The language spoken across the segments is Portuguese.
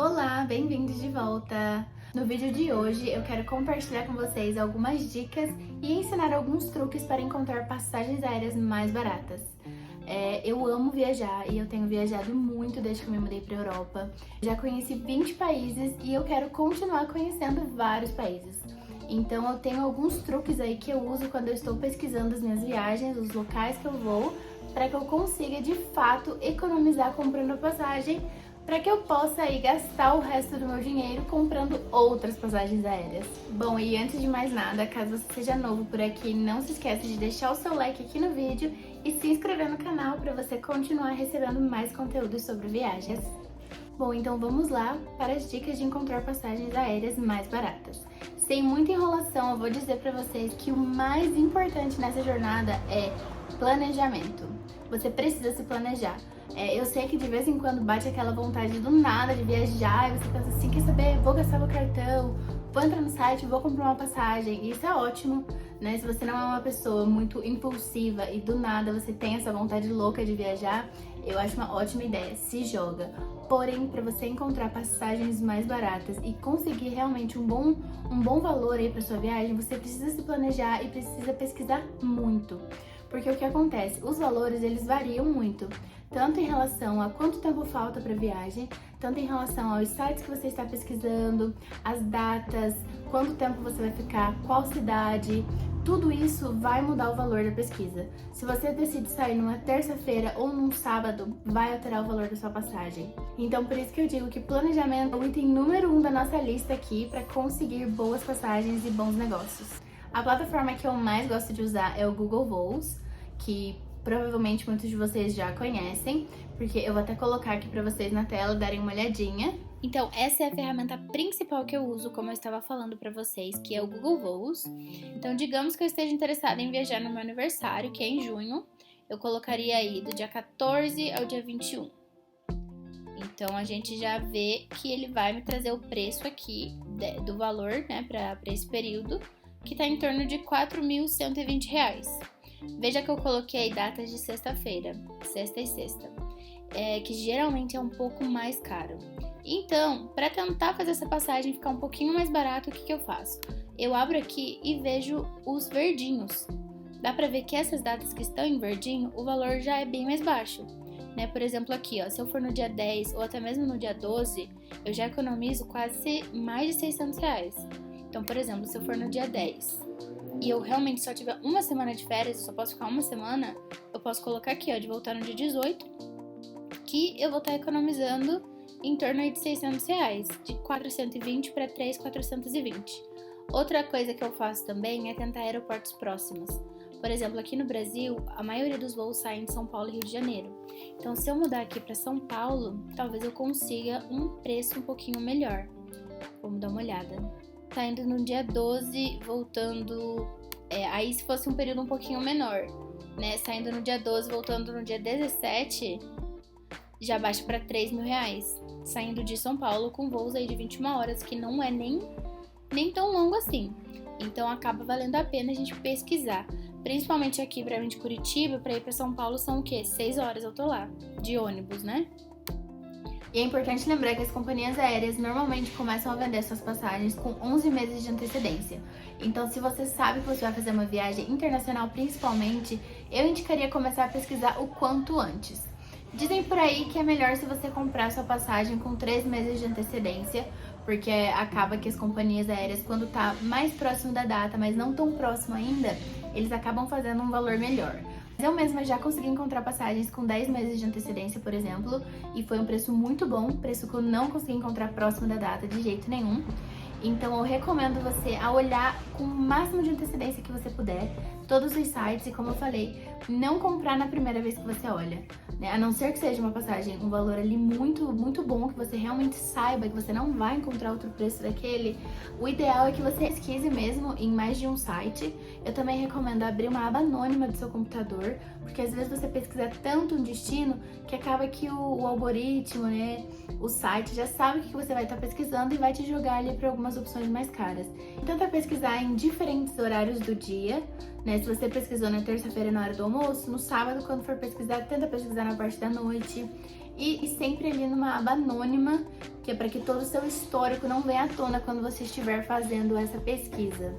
Olá, bem-vindos de volta! No vídeo de hoje eu quero compartilhar com vocês algumas dicas e ensinar alguns truques para encontrar passagens aéreas mais baratas. Eu amo viajar e eu tenho viajado muito desde que eu me mudei para a Europa. Já conheci 20 países e eu quero continuar conhecendo vários países. Então eu tenho alguns truques aí que eu uso quando eu estou pesquisando as minhas viagens, os locais que eu vou, para que eu consiga de fato economizar comprando a passagem, para que eu possa aí gastar o resto do meu dinheiro comprando outras passagens aéreas. Bom, e antes de mais nada, caso você seja novo por aqui, não se esqueça de deixar o seu like aqui no vídeo e se inscrever no canal para você continuar recebendo mais conteúdos sobre viagens. Bom, então vamos lá para as dicas de encontrar passagens aéreas mais baratas. Sem muita enrolação, eu vou dizer para vocês que o mais importante nessa jornada é planejamento. Você precisa se planejar. Eu sei que de vez em quando bate aquela vontade do nada de viajar e você pensa assim, quer saber, vou gastar meu cartão, vou entrar no site, vou comprar uma passagem. E isso é ótimo, né? Se você não é uma pessoa muito impulsiva e do nada você tem essa vontade louca de viajar, eu acho uma ótima ideia, se joga. Porém, para você encontrar passagens mais baratas e conseguir realmente um bom valor aí para sua viagem, você precisa se planejar e precisa pesquisar muito. Porque o que acontece? Os valores, eles variam muito, tanto em relação a quanto tempo falta para a viagem, tanto em relação aos sites que você está pesquisando, as datas, quanto tempo você vai ficar, qual cidade. Tudo isso vai mudar o valor da pesquisa. Se você decide sair numa terça-feira ou num sábado, vai alterar o valor da sua passagem. Então, por isso que eu digo que planejamento é o item número 1 da nossa lista aqui para conseguir boas passagens e bons negócios. A plataforma que eu mais gosto de usar é o Google Voos, que provavelmente muitos de vocês já conhecem, porque eu vou até colocar aqui para vocês na tela darem uma olhadinha. Então, essa é a ferramenta principal que eu uso, como eu estava falando para vocês, que é o Google Voos. Então, digamos que eu esteja interessada em viajar no meu aniversário, que é em junho, eu colocaria aí do dia 14 ao dia 21. Então, a gente já vê que ele vai me trazer o preço aqui do valor, né, para esse período, que está em torno de R$ 4.120. Veja que eu coloquei datas de sexta-feira, sexta e sexta, que geralmente é um pouco mais caro. Então, para tentar fazer essa passagem ficar um pouquinho mais barato, o que eu faço? Eu abro aqui e vejo os verdinhos. Dá para ver que essas datas que estão em verdinho, o valor já é bem mais baixo. Né? Por exemplo, aqui, ó, se eu for no dia 10 ou até mesmo no dia 12, eu já economizo quase mais de R$ 600. Então, por exemplo, se eu for no dia 10 e eu realmente só tiver uma semana de férias, só posso ficar uma semana, eu posso colocar aqui, ó, de voltar no dia 18, que eu vou estar economizando em torno aí de R$ 600, de 420 para 3.420. Outra coisa que eu faço também é tentar aeroportos próximos. Por exemplo, aqui no Brasil, a maioria dos voos saem de São Paulo e Rio de Janeiro. Então, se eu mudar aqui para São Paulo, talvez eu consiga um preço um pouquinho melhor. Vamos dar uma olhada. Tá indo no dia 12, voltando... aí se fosse um período um pouquinho menor, né? Saindo no dia 12, voltando no dia 17, já baixa para R$ 3.000. Saindo de São Paulo com voos aí de 21 horas, que não é nem tão longo assim. Então acaba valendo a pena a gente pesquisar. Principalmente aqui pra mim de Curitiba, pra ir pra São Paulo são o quê? 6 horas eu tô lá, de ônibus, né? E é importante lembrar que as companhias aéreas normalmente começam a vender suas passagens com 11 meses de antecedência. Então, se você sabe que você vai fazer uma viagem internacional principalmente, eu indicaria começar a pesquisar o quanto antes. Dizem por aí que é melhor se você comprar sua passagem com 3 meses de antecedência, porque acaba que as companhias aéreas, quando tá mais próximo da data, mas não tão próximo ainda, eles acabam fazendo um valor melhor. Eu mesma já consegui encontrar passagens com 10 meses de antecedência, por exemplo, e foi um preço muito bom, preço que eu não consegui encontrar próximo da data de jeito nenhum. Então eu recomendo você a olhar com o máximo de antecedência que você puder, todos os sites, e como eu falei, não comprar na primeira vez que você olha, né? A não ser que seja uma passagem, um valor ali muito, muito bom, que você realmente saiba que você não vai encontrar outro preço daquele. O ideal é que você pesquise mesmo em mais de um site. Eu também recomendo abrir uma aba anônima do seu computador, porque às vezes você pesquisa tanto um destino que acaba que o algoritmo, né, o site já sabe o que você vai estar pesquisando e vai te jogar ali para algumas opções mais caras. Tenta pesquisar em diferentes horários do dia, né? Se você pesquisou na terça-feira na hora do almoço, no sábado, quando for pesquisar, tenta pesquisar na parte da noite. e sempre ali numa aba anônima, que é para que todo o seu histórico não venha à tona quando você estiver fazendo essa pesquisa.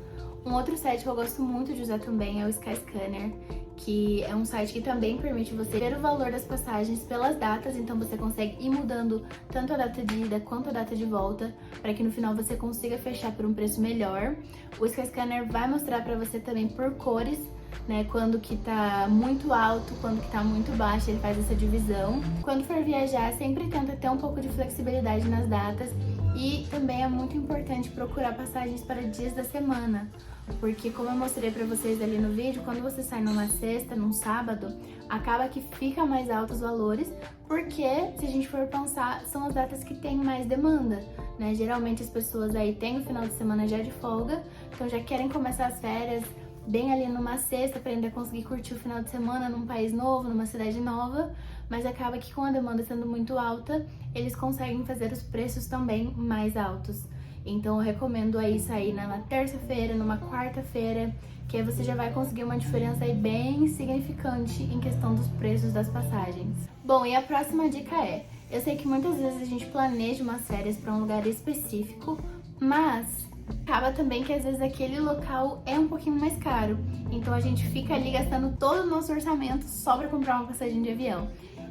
Um outro site que eu gosto muito de usar também é o Skyscanner, que é um site que também permite você ver o valor das passagens pelas datas, então você consegue ir mudando tanto a data de ida quanto a data de volta, para que no final você consiga fechar por um preço melhor. O Skyscanner vai mostrar para você também por cores, né, quando que tá muito alto, quando que tá muito baixo, ele faz essa divisão. Quando for viajar, sempre tenta ter um pouco de flexibilidade nas datas e também é muito importante procurar passagens para dias da semana, porque como eu mostrei pra vocês ali no vídeo, quando você sai numa sexta, num sábado, acaba que fica mais altos os valores, porque se a gente for pensar, são as datas que tem mais demanda, né? Geralmente as pessoas aí têm o final de semana já de folga, então já querem começar as férias bem ali numa sexta para ainda conseguir curtir o final de semana num país novo, numa cidade nova, mas acaba que com a demanda sendo muito alta, eles conseguem fazer os preços também mais altos. Então eu recomendo aí sair numa terça-feira, numa quarta-feira, que aí você já vai conseguir uma diferença aí bem significante em questão dos preços das passagens. Bom, e a próxima dica é, eu sei que muitas vezes a gente planeja umas férias para um lugar específico, mas acaba também que às vezes aquele local é um pouquinho mais caro, então a gente fica ali gastando todo o nosso orçamento só para comprar uma passagem de avião.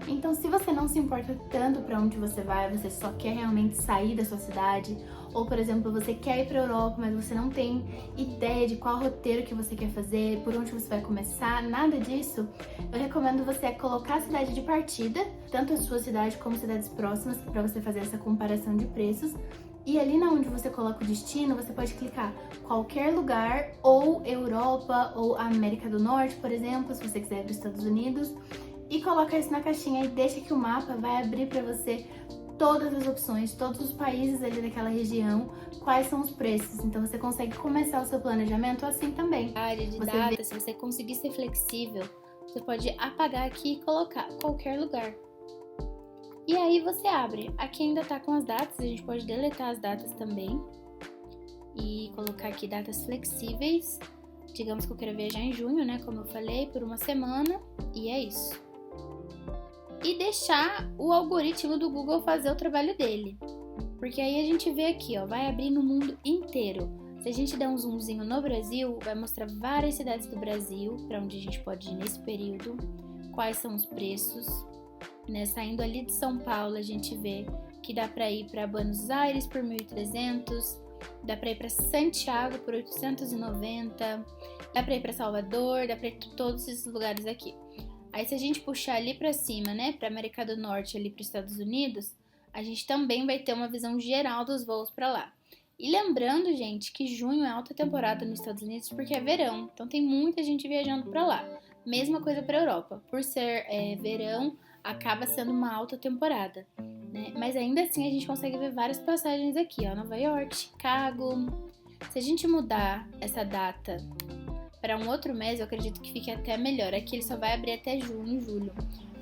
Então, se você não se importa tanto para onde você vai, você só quer realmente sair da sua cidade, ou por exemplo, você quer ir para a Europa, mas você não tem ideia de qual roteiro que você quer fazer, por onde você vai começar, nada disso, eu recomendo você colocar a cidade de partida, tanto a sua cidade como cidades próximas, para você fazer essa comparação de preços. E ali na onde você coloca o destino, você pode clicar qualquer lugar, ou Europa, ou América do Norte, por exemplo, se você quiser ir para os Estados Unidos, e coloca isso na caixinha e deixa que o mapa vai abrir para você todas as opções, todos os países ali daquela região, quais são os preços. Então você consegue começar o seu planejamento assim também. Área de data, se você conseguir ser flexível, você pode apagar aqui e colocar qualquer lugar. E aí você abre. Aqui ainda tá com as datas, a gente pode deletar as datas também. E colocar aqui datas flexíveis. Digamos que eu quero viajar em junho, né? Como eu falei, por uma semana. E é isso. E deixar o algoritmo do Google fazer o trabalho dele. Porque aí a gente vê aqui, ó, vai abrir no mundo inteiro. Se a gente der um zoomzinho no Brasil, vai mostrar várias cidades do Brasil, para onde a gente pode ir nesse período, quais são os preços, né? Saindo ali de São Paulo, a gente vê que dá para ir para Buenos Aires por 1.300, dá para ir para Santiago por 890, dá para ir para Salvador, dá para ir para todos esses lugares aqui. Aí se a gente puxar ali para cima, né, para América do Norte, ali para os Estados Unidos, a gente também vai ter uma visão geral dos voos para lá. E lembrando, gente, que junho é alta temporada nos Estados Unidos porque é verão, então tem muita gente viajando para lá. Mesma coisa para a Europa, por ser verão, acaba sendo uma alta temporada, né? Mas ainda assim a gente consegue ver várias passagens aqui, ó, Nova York, Chicago. Se a gente mudar essa data para um outro mês, eu acredito que fique até melhor. Aqui ele só vai abrir até junho, julho.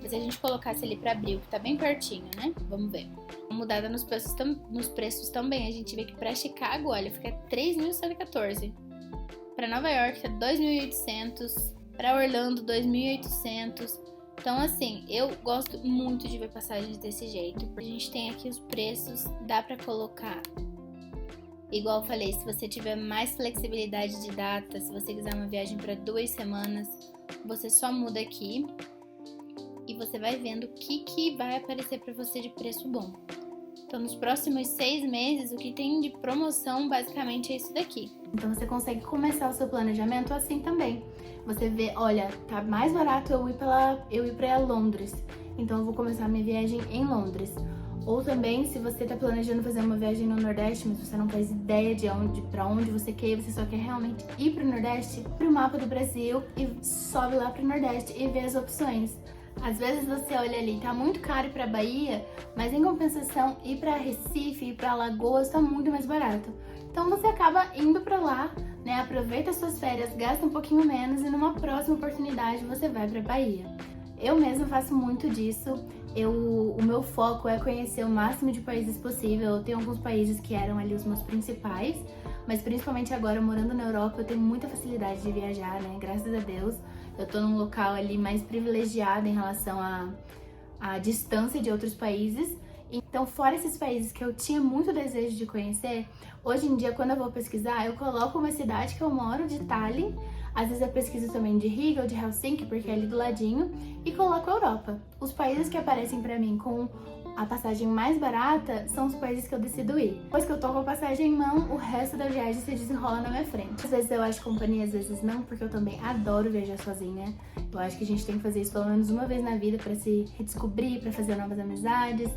Mas se a gente colocasse ali para abril, que tá bem pertinho, né? Vamos ver. Uma mudada nos preços também. A gente vê que para Chicago, olha, fica 3.114. Para Nova York tá 2.800. Para Orlando, 2.800. Então, assim, eu gosto muito de ver passagens desse jeito. A gente tem aqui os preços, dá para colocar. Igual eu falei, se você tiver mais flexibilidade de data, se você quiser uma viagem para 2 semanas, você só muda aqui e você vai vendo o que vai aparecer para você de preço bom. Então, nos próximos 6 meses, o que tem de promoção basicamente é isso daqui. Então, você consegue começar o seu planejamento assim também. Você vê, olha, tá mais barato eu ir para Londres, então eu vou começar a minha viagem em Londres. Ou também, se você tá planejando fazer uma viagem no Nordeste, mas você não faz ideia de para onde você quer, você só quer realmente ir pro Nordeste, pro mapa do Brasil e sobe lá pro Nordeste e vê as opções. Às vezes você olha ali, tá muito caro ir pra Bahia, mas em compensação ir pra Recife, ir pra Alagoas tá muito mais barato. Então você acaba indo pra lá, né? Aproveita as suas férias, gasta um pouquinho menos e numa próxima oportunidade você vai pra Bahia. Eu mesma faço muito disso. O meu foco é conhecer o máximo de países possível. Eu tenho alguns países que eram ali os meus principais, mas principalmente agora morando na Europa eu tenho muita facilidade de viajar, né? Graças a Deus. Eu tô num local ali mais privilegiado em relação a distância de outros países. Então, fora esses países que eu tinha muito desejo de conhecer, hoje em dia, quando eu vou pesquisar, eu coloco uma cidade que eu moro, de Tallinn, às vezes eu pesquiso também de Riga ou de Helsinki, porque é ali do ladinho, e coloco a Europa. Os países que aparecem pra mim com a passagem mais barata são os países que eu decido ir. Depois que eu tô com a passagem em mão, o resto da viagem se desenrola na minha frente. Às vezes eu acho companhia, às vezes não, porque eu também adoro viajar sozinha. Eu acho que a gente tem que fazer isso pelo menos uma vez na vida pra se redescobrir, pra fazer novas amizades.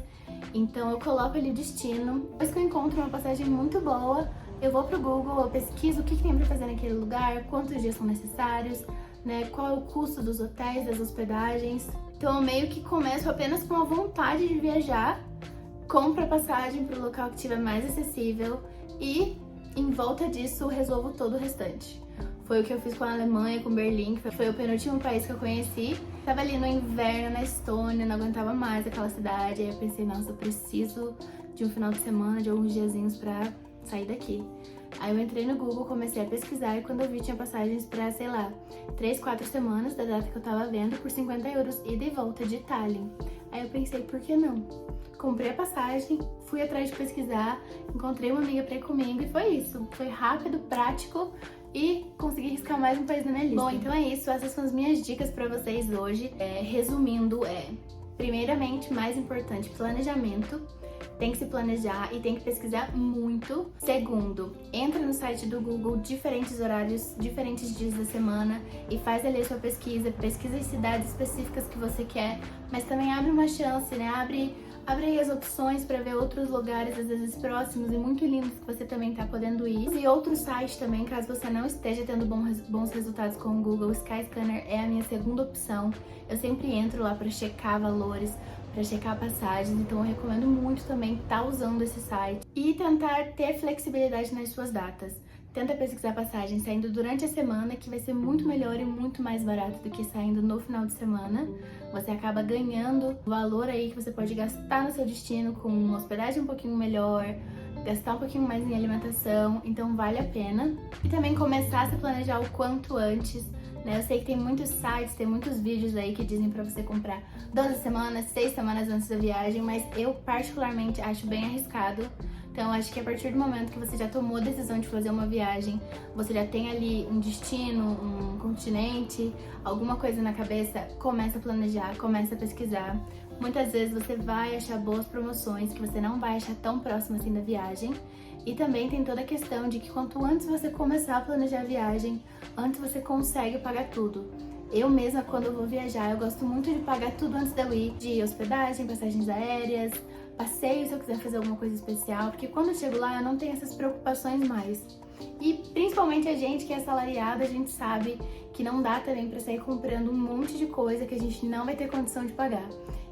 Então eu coloco ali o destino. Depois que eu encontro uma passagem muito boa, eu vou pro Google, eu pesquiso o que tem pra fazer naquele lugar, quantos dias são necessários, né? Qual é o custo dos hotéis, das hospedagens. Então eu meio que começo apenas com a vontade de viajar, compro a passagem pro local que estiver mais acessível e em volta disso resolvo todo o restante. Foi o que eu fiz com a Alemanha, com Berlim, que foi o penúltimo país que eu conheci. Tava ali no inverno, na Estônia, não aguentava mais aquela cidade. Aí eu pensei, nossa, eu preciso de um final de semana, de alguns diazinhos pra sair daqui. Aí eu entrei no Google, comecei a pesquisar e quando eu vi tinha passagens pra, sei lá, 3, 4 semanas da data que eu tava vendo por 50 euros ida e volta de Tallinn. Aí eu pensei, por que não? Comprei a passagem, fui atrás de pesquisar, encontrei uma amiga pra ir comigo e foi isso. Foi rápido, prático e consegui riscar mais um país na minha lista. Bom, então é isso, essas são as minhas dicas pra vocês hoje. Resumindo, primeiramente, mais importante, planejamento. Tem que se planejar e tem que pesquisar muito. Segundo, entra no site do Google, diferentes horários, diferentes dias da semana e faz ali a sua pesquisa. Pesquisa as cidades específicas que você quer, mas também abre uma chance, né? Abre aí as opções para ver outros lugares, às vezes próximos e muito lindos que você também tá podendo ir. E outro site também, caso você não esteja tendo bons resultados com o Google, Skyscanner é a minha segunda opção. Eu sempre entro lá para checar valores, para checar passagens, então eu recomendo muito também estar usando esse site e tentar ter flexibilidade nas suas datas. Tenta pesquisar passagens saindo durante a semana, que vai ser muito melhor e muito mais barato do que saindo no final de semana. Você acaba ganhando valor aí que você pode gastar no seu destino com uma hospedagem um pouquinho melhor, gastar um pouquinho mais em alimentação, então vale a pena. E também começar a se planejar o quanto antes, né? Eu sei que tem muitos sites, tem muitos vídeos aí que dizem pra você comprar 12 semanas, 6 semanas antes da viagem, mas eu particularmente acho bem arriscado. Então, eu acho que a partir do momento que você já tomou a decisão de fazer uma viagem, você já tem ali um destino, um continente, alguma coisa na cabeça, começa a planejar, começa a pesquisar. Muitas vezes você vai achar boas promoções que você não vai achar tão próximo assim da viagem. E também tem toda a questão de que quanto antes você começar a planejar a viagem, antes você consegue pagar tudo. Eu mesma, quando eu vou viajar, eu gosto muito de pagar tudo antes de eu ir, de hospedagem, passagens aéreas, passeio se eu quiser fazer alguma coisa especial, porque quando eu chego lá eu não tenho essas preocupações mais. E principalmente a gente que é assalariada, a gente sabe que não dá também pra sair comprando um monte de coisa que a gente não vai ter condição de pagar.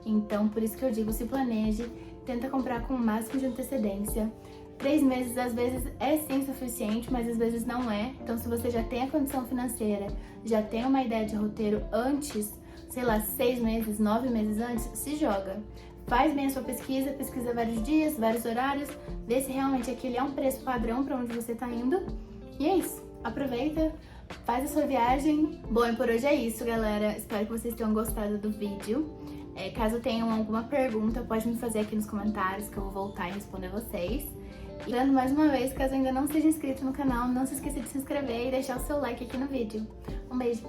Então, por isso que eu digo, se planeje, tenta comprar com o máximo de antecedência. 3 meses às vezes é sim suficiente, mas às vezes não é. Então, se você já tem a condição financeira, já tem uma ideia de roteiro antes, sei lá, 6 meses, 9 meses antes, se joga. Faz bem a sua pesquisa, pesquisa vários dias, vários horários, vê se realmente aquele é um preço padrão para onde você tá indo. E é isso, aproveita, faz a sua viagem. Bom, e por hoje é isso, galera. Espero que vocês tenham gostado do vídeo. Caso tenham alguma pergunta, pode me fazer aqui nos comentários que eu vou voltar e responder vocês. E lembrando mais uma vez, caso ainda não seja inscrito no canal, não se esqueça de se inscrever e deixar o seu like aqui no vídeo. Um beijo!